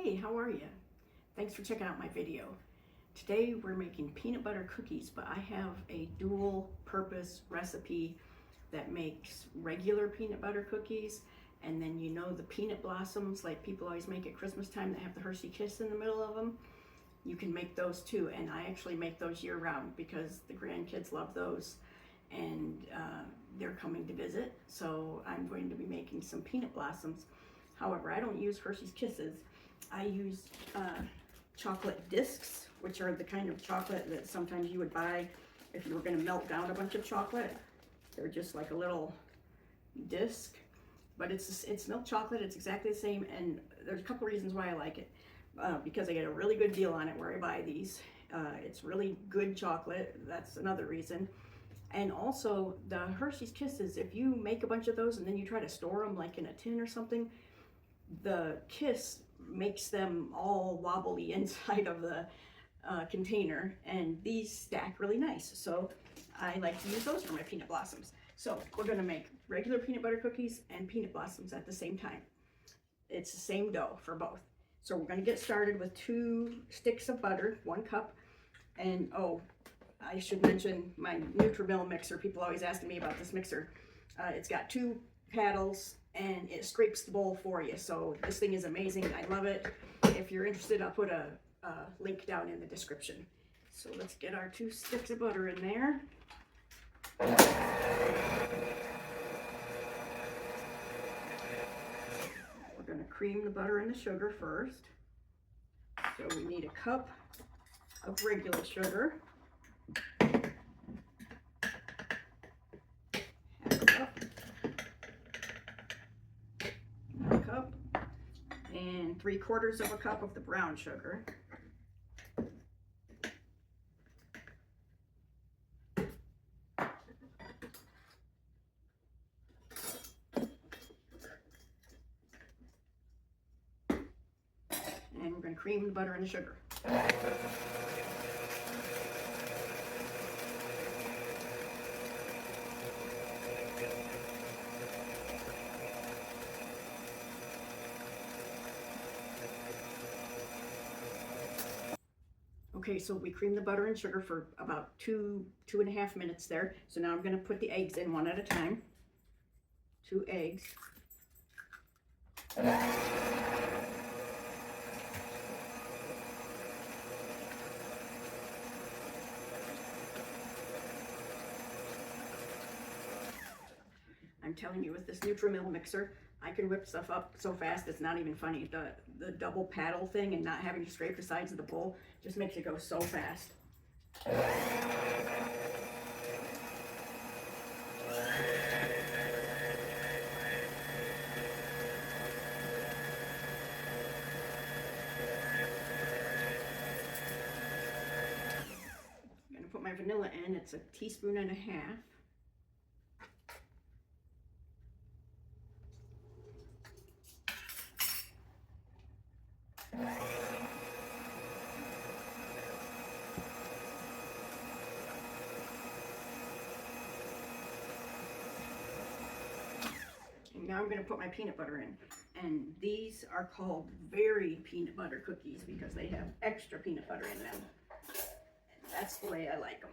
Hey, how are you? Thanks for checking out my video. Today we're making peanut butter cookies, but I have a dual purpose recipe that makes regular peanut butter cookies, and then the peanut blossoms like people always make at Christmas time that have the Hershey Kiss in the middle of them. You can make those too, and I actually make those year round because the grandkids love those, and they're coming to visit, so I'm going to be making some peanut blossoms. However, I don't use Hershey's Kisses. I use chocolate discs, which are the kind of chocolate that sometimes you would buy if you were going to melt down a bunch of chocolate. They're just like a little disc, but it's milk chocolate. It's exactly the same, and there's a couple reasons why I like it. Because I get a really good deal on it where I buy these. It's really good chocolate. That's another reason. And also the Hershey's Kisses, if you make a bunch of those and then you try to store them like in a tin or something, the Kiss makes them all wobbly inside of the container, and these stack really nice. So I like to use those for my peanut blossoms. So we're gonna make regular peanut butter cookies and peanut blossoms at the same time. It's the same dough for both. So we're gonna get started with 2 sticks of butter, 1 cup. And oh, I should mention my Nutrimill mixer. People always asking me about this mixer. It's got 2 paddles and it scrapes the bowl for you. So this thing is amazing. I love it. If you're interested, I'll put a link down in the description. So let's get our 2 sticks of butter in there. We're going to cream the butter and the sugar first. So we need a cup of regular sugar, half a cup, 1 cup, and 3/4 of a cup of the brown sugar. And we're going to cream the butter and the sugar. Okay, so we creamed the butter and sugar for about 2.5 minutes there. So now I'm going to put the eggs in one at a time. 2 eggs. I'm telling you, with this Nutrimill mixer, I can whip stuff up so fast it's not even funny. The double paddle thing and not having to scrape the sides of the bowl just makes it go so fast. I'm gonna put my vanilla in. It's a 1.5 teaspoons. And now I'm going to put my peanut butter in. And these are called Very peanut butter cookies because they have extra peanut butter in them. And that's the way I like them.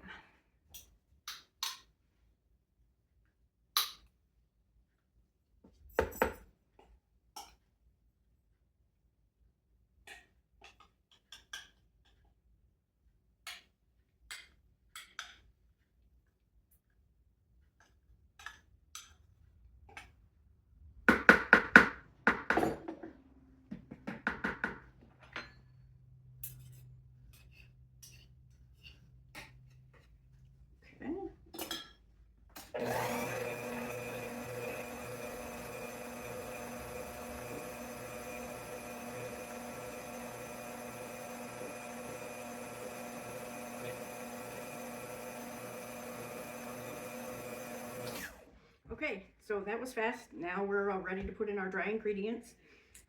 Okay, so that was fast. Now we're all ready to put in our dry ingredients.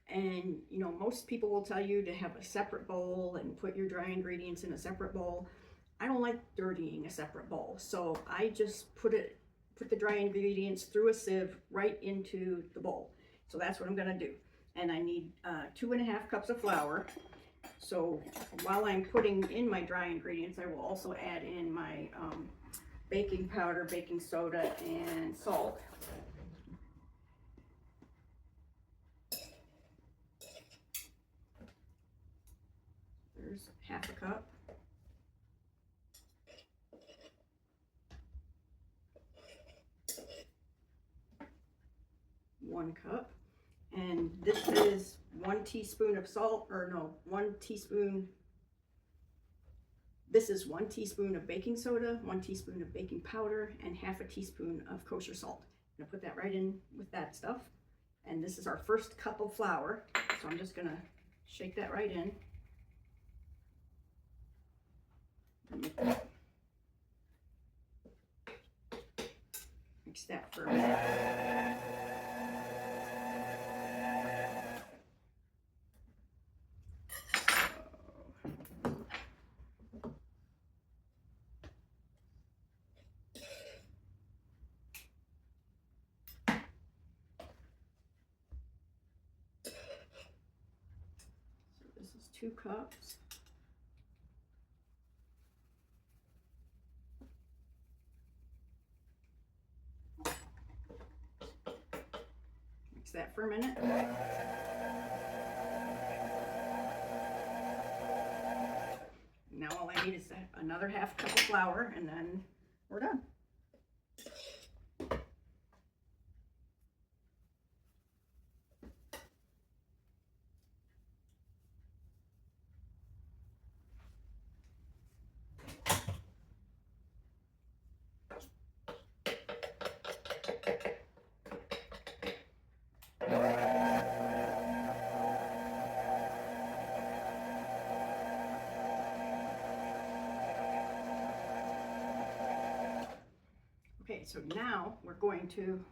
And most people will tell you to have a separate bowl and put your dry ingredients in a separate bowl. I don't like dirtying a separate bowl, so I just put the dry ingredients through a sieve right into the bowl. So that's what I'm gonna do. and I need 2.5 cups of flour. So while I'm putting in my dry ingredients, I will also add in my baking powder, baking soda, and salt. There's 1/2 cup. One cup. And this is 1 teaspoon of salt, or no, 1 teaspoon. This is 1 teaspoon of baking soda, 1 teaspoon of baking powder, and 1/2 teaspoon of kosher salt. I'm gonna put that right in with that stuff. And this is our first cup of flour. So I'm just gonna shake that right in. Mix that for a minute. This is 2 cups. Mix that for a minute. Now all I need is another 1/2 cup of flour, and then we're done. Okay, so now we're going to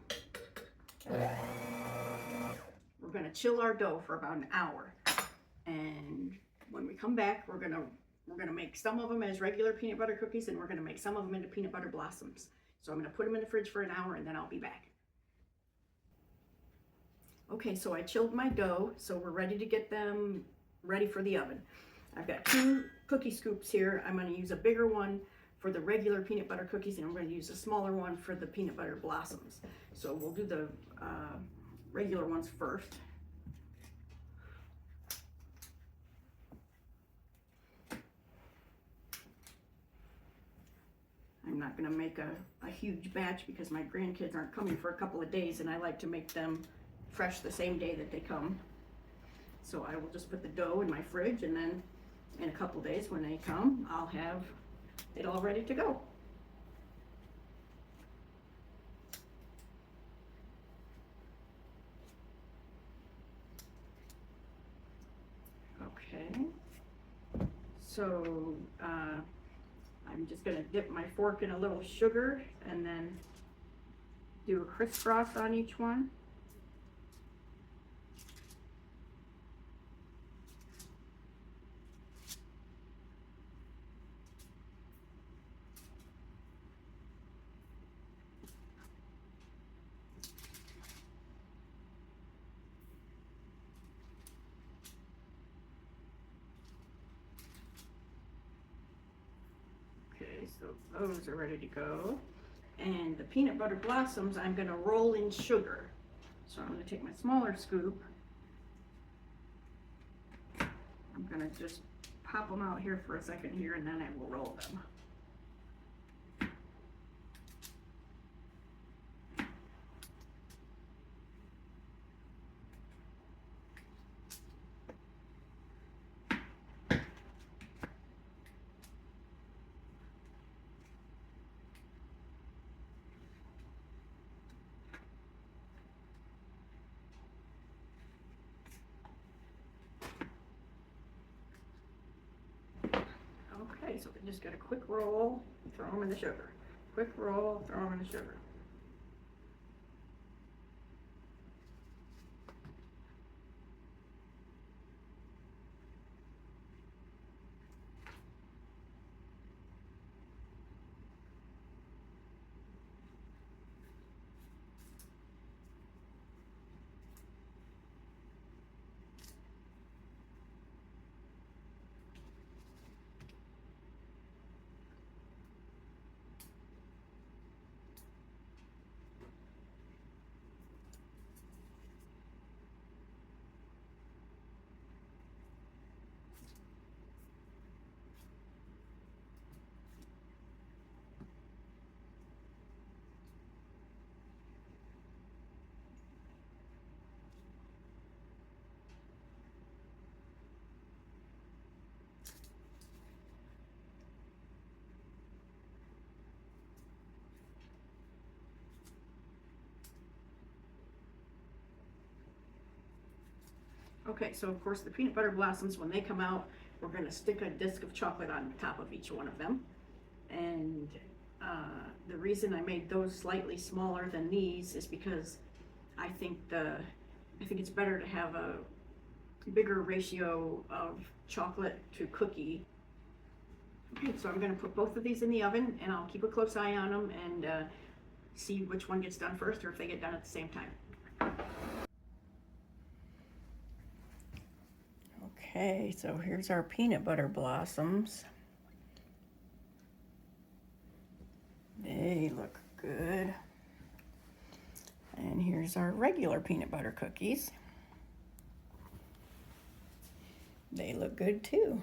chill our dough for about an hour, and when we come back, we're gonna make some of them as regular peanut butter cookies, and we're gonna make some of them into peanut butter blossoms. So I'm gonna put them in the fridge for an hour, and then I'll be back. Okay, so I chilled my dough, so we're ready to get them ready for the oven. I've got 2 cookie scoops here. I'm gonna use a bigger one for the regular peanut butter cookies, and I'm going to use a smaller one for the peanut butter blossoms. So we'll do the regular ones first. I'm not going to make a huge batch because my grandkids aren't coming for a couple of days, and I like to make them fresh the same day that they come. So I will just put the dough in my fridge, and then in a couple of days when they come, I'll have it all ready to go. Okay, so I'm just gonna dip my fork in a little sugar and then do a crisscross on each one. So those are ready to go. And the peanut butter blossoms, I'm gonna roll in sugar. So I'm gonna take my smaller scoop. I'm gonna just pop them out here for a second here, and then I will roll them. Okay, so we just got a quick roll, throw them in the sugar. Quick roll, throw them in the sugar. Okay, so of course the peanut butter blossoms, when they come out, we're gonna stick a disc of chocolate on top of each one of them. And the reason I made those slightly smaller than these is because I think it's better to have a bigger ratio of chocolate to cookie. Okay, so I'm gonna put both of these in the oven, and I'll keep a close eye on them and see which one gets done first, or if they get done at the same time. Okay, so here's our peanut butter blossoms. They look good. And here's our regular peanut butter cookies. They look good too.